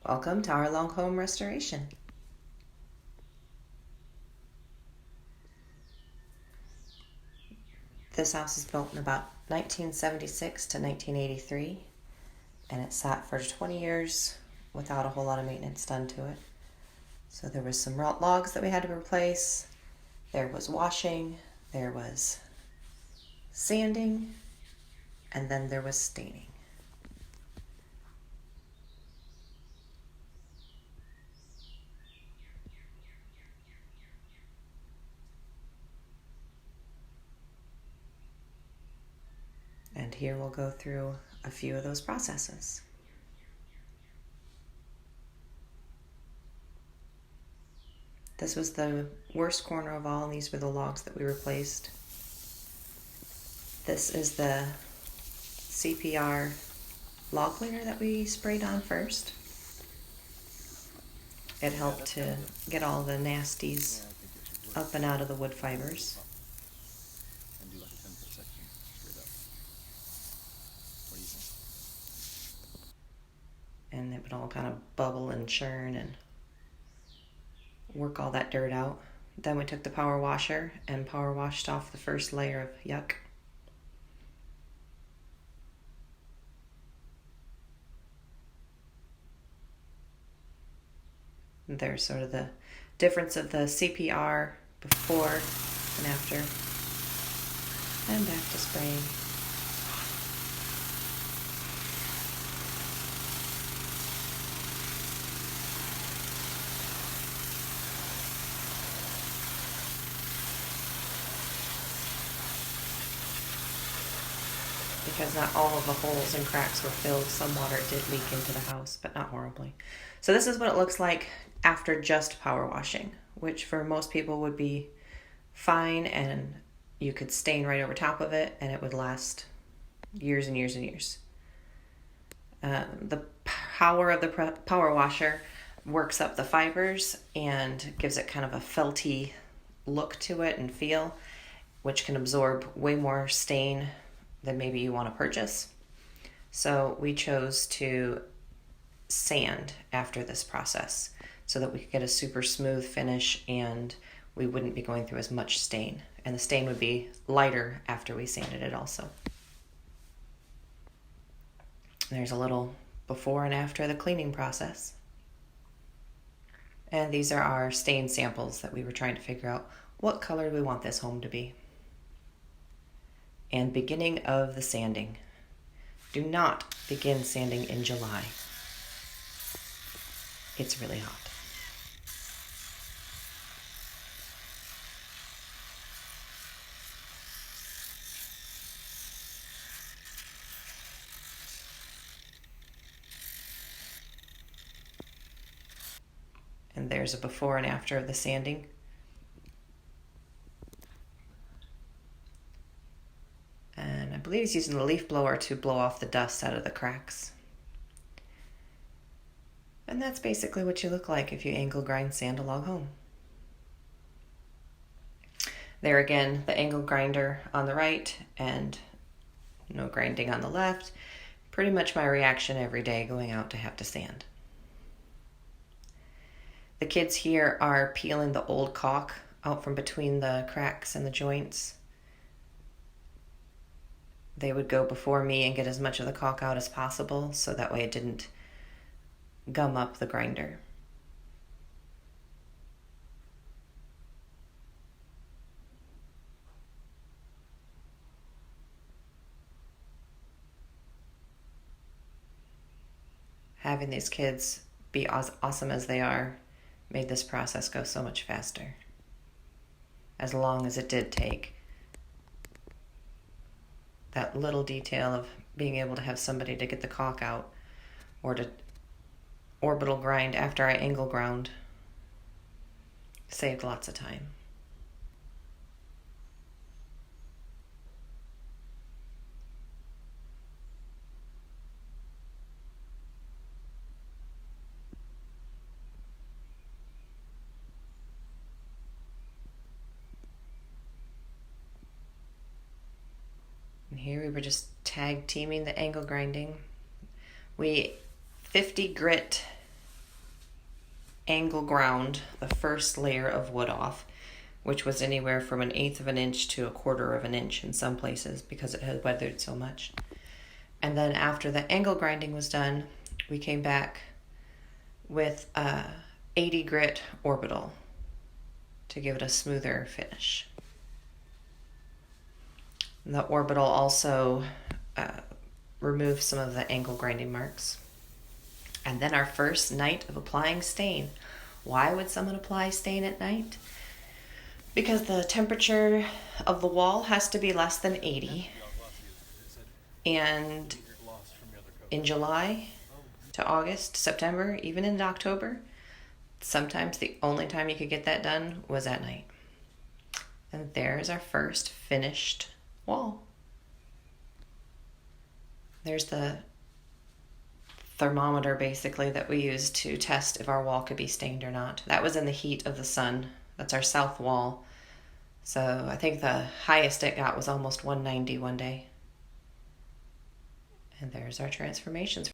Welcome to our long home restoration. This house is built in about 1976 to 1983, and it sat for 20 years without a whole lot of maintenance done to it. So there was some logs that we had to replace, there was washing, there was sanding, and then there was staining. And here we'll go through a few of those processes. This was the worst corner of all, and these were the logs that we replaced. This is the CPR log cleaner that we sprayed on first. It helped to get all the nasties up and out of the wood fibers. And do like a 10-foot section straight up. What do you think? And it would all kind of bubble and churn and work all that dirt out. Then we took the power washer and power washed off the first layer of yuck. There's sort of the difference of the CPR before and after. And back to spraying. Because not all of the holes and cracks were filled, some water did leak into the house, but not horribly. So this is what it looks like after just power washing, which for most people would be fine, and you could stain right over top of it and it would last years and years and years. The power of the power washer works up the fibers and gives it kind of a felty look to it and feel, which can absorb way more stain than maybe you want to purchase. So we chose to sand after this process so that we could get a super smooth finish and we wouldn't be going through as much stain. And the stain would be lighter after we sanded it also. There's a little before and after the cleaning process. And these are our stain samples that we were trying to figure out what color we want this home to be. And beginning of the sanding. Do not begin sanding in July. It's really hot. And there's a before and after of the sanding. And I believe he's using the leaf blower to blow off the dust out of the cracks. And that's basically what you look like if you angle grind sand a log home. There again, the angle grinder on the right and no grinding on the left. Pretty much my reaction every day going out to have to sand. The kids here are peeling the old caulk out from between the cracks and the joints. They would go before me and get as much of the caulk out as possible so that way it didn't gum up the grinder. Having these kids be as awesome as they are made this process go so much faster. As long as it did take. That little detail of being able to have somebody to get the caulk out or to orbital grind after I angle ground saved lots of time. And here we were just tag teaming the angle grinding. We 50 grit angle ground the first layer of wood off, which was anywhere from 1/8 of an inch to 1/4 of an inch in some places because it had weathered so much. And then after the angle grinding was done, we came back with a 80 grit orbital to give it a smoother finish. The orbital also removed some of the angle grinding marks. And then our first night of applying stain. Why would someone apply stain at night? Because the temperature of the wall has to be less than 80. And in July to August, September, even in October, sometimes the only time you could get that done was at night. And there's our first finished wall. There's the thermometer basically that we used to test if our wall could be stained or not. That was in the heat of the sun. That's our south wall. So I think the highest it got was almost 190 one day. And there's our transformations.